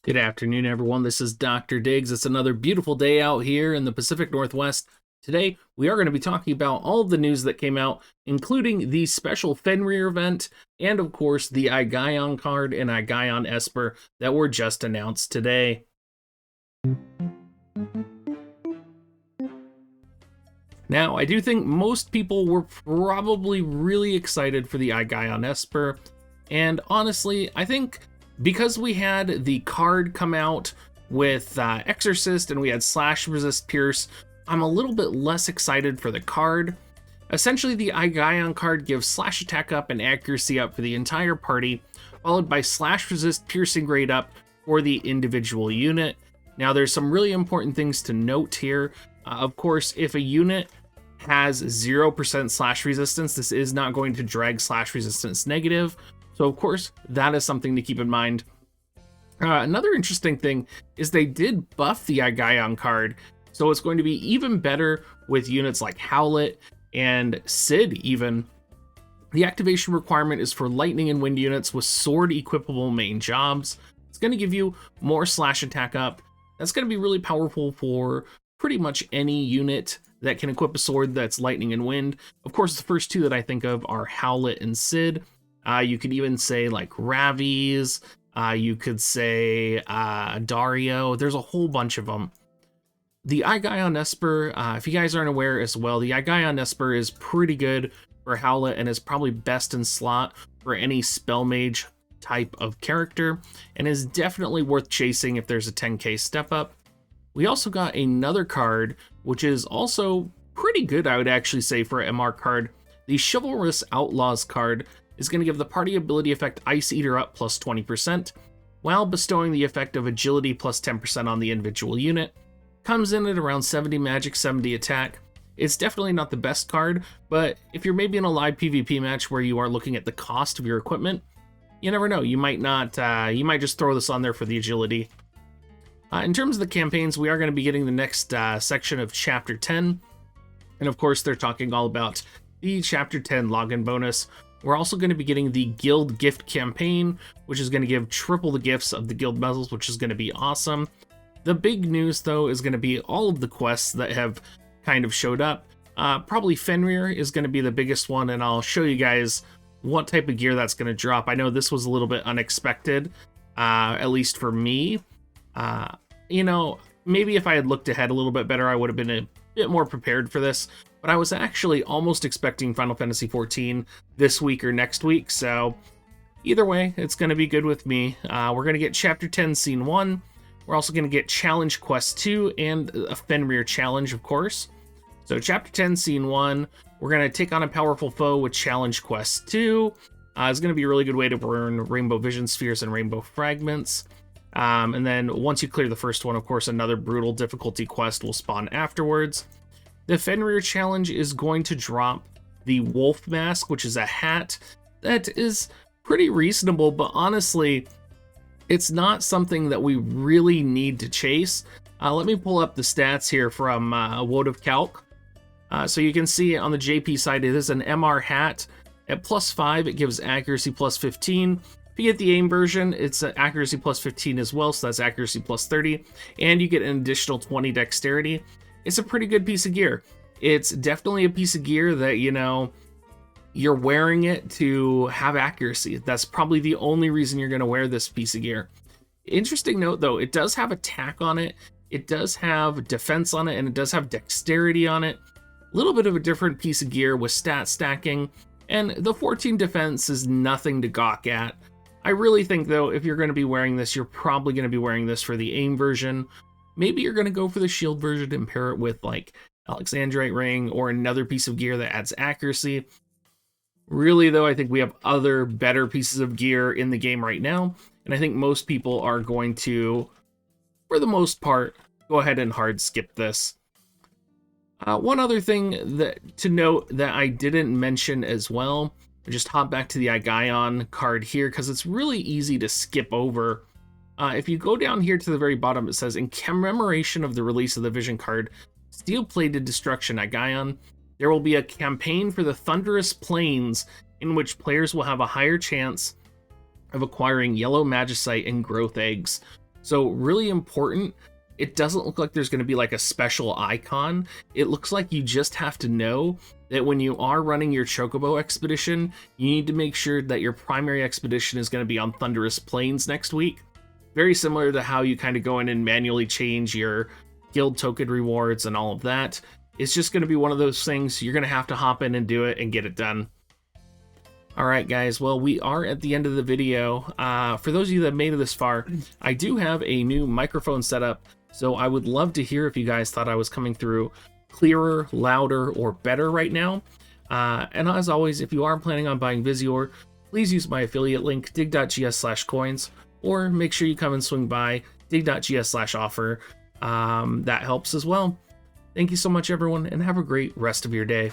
Good afternoon, everyone. This is Dr. Diggs. It's another beautiful day out here in the Pacific Northwest. Today, we are going to be talking about all of the news that came out, including the special Fenrir event, and of course, the Aiggy-bear card and Aiggy-bear Esper that were just announced today. Now, I do think most people were probably really excited for the Aiggy-bear Esper, and honestly, I think because we had the card come out with Exorcist and we had Slash, Resist, Pierce, I'm a little bit less excited for the card. Essentially, the Aiggy-bear card gives Slash Attack up and Accuracy up for the entire party, followed by Slash, Resist, Piercing Rate up for the individual unit. Now, there's some really important things to note here. Of course, if a unit has 0% Slash Resistance, this is not going to drag Slash Resistance negative. So, of course, that is something to keep in mind. Another interesting thing is they did buff the Aiggy-bear card, so it's going to be even better with units like Howlet and Sid even. The activation requirement is for lightning and wind units with sword equipable main jobs. It's going to give you more slash attack up. That's going to be really powerful for pretty much any unit that can equip a sword that's lightning and wind. Of course, the first two that I think of are Howlet and Sid. You could even say like Ravi's, you could say Dario. There's a whole bunch of them. The Aiggy-bear Esper, if you guys aren't aware as well, the Aiggy-bear Esper is pretty good for Howlet and is probably best in slot for any spell mage type of character, and is definitely worth chasing if there's a 10k step up. We also got another card, which is also pretty good, I would actually say, for an MR card. The Chivalrous Outlaws card is going to give the party ability effect Ice Eater up plus 20%, while bestowing the effect of Agility plus 10% on the individual unit. Comes in at around 70 magic, 70 attack. It's definitely not the best card, but if you're maybe in a live PvP match where you are looking at the cost of your equipment, you never know, you might not, you might just throw this on there for the agility. In terms of the campaigns, we are going to be getting the next section of Chapter 10, and of course they're talking all about the Chapter 10 login bonus. We're also going to be getting the Guild Gift Campaign, which is going to give triple the gifts of the Guild Medals, which is going to be awesome. The big news, though, is going to be all of the quests that have kind of showed up. Probably Fenrir is going to be the biggest one, and I'll show you guys what type of gear that's going to drop. I know this was a little bit unexpected, at least for me. You know, maybe if I had looked ahead a little bit better, I would have been a bit more prepared for this. But I was actually almost expecting Final Fantasy XIV this week or next week, so either way, it's going to be good with me. We're going to get Chapter 10 Scene 1. We're also going to get Challenge Quest 2 and a Fenrir challenge, of course. So Chapter 10 Scene 1, we're going to take on a powerful foe with Challenge Quest 2. It's going to be a really good way to burn Rainbow Vision Spheres and Rainbow Fragments. And then once you clear the first one, of course, another brutal difficulty quest will spawn afterwards. The Fenrir challenge is going to drop the Wolf Mask, which is a hat that is pretty reasonable, but honestly, it's not something that we really need to chase. Let me pull up the stats here from WoTV. So you can see on the JP side, it is an MR hat. At +5, it gives accuracy plus 15. If you get the AIM version, it's accuracy plus 15 as well, so that's accuracy plus 30. And you get an additional 20 dexterity. It's a pretty good piece of gear. It's definitely a piece of gear that, you know, you're wearing it to have accuracy. That's probably the only reason you're going to wear this piece of gear. Interesting note, though, it does have attack on it, it does have defense on it, and it does have dexterity on it. A little bit of a different piece of gear with stat stacking, and the 14 defense is nothing to gawk at. I really think, though, if you're going to be wearing this, you're probably going to be wearing this for the AIM version. Maybe you're going to go for the shield version and pair it with, like, Alexandrite Ring or another piece of gear that adds accuracy. Really, though, I think we have other better pieces of gear in the game right now, and I think most people are going to, for the most part, go ahead and hard skip this. One other thing to note that I didn't mention as well, I just hop back to the Aiggy-bear card here because it's really easy to skip over. If you go down here to the very bottom, it says, in commemoration of the release of the Vision card, Steel-Plated Destruction Aiggy-bear, there will be a campaign for the Thunderous Plains in which players will have a higher chance of acquiring yellow magicite and growth eggs. So really important. It doesn't look like there's going to be like a special icon. It looks like you just have to know that when you are running your Chocobo expedition, you need to make sure that your primary expedition is going to be on Thunderous Plains next week. Very similar to how you kind of go in and manually change your guild token rewards and all of that. It's just going to be one of those things. You're going to have to hop in and do it and get it done. Alright guys, well we are at the end of the video. For those of you that made it this far, I do have a new microphone setup, so I would love to hear if you guys thought I was coming through clearer, louder, or better right now. And as always, if you are planning on buying Visior, please use my affiliate link, dig.gs/coins, or make sure you come and swing by dig.gs/offer. That helps as well. Thank you so much everyone, and have a great rest of your day.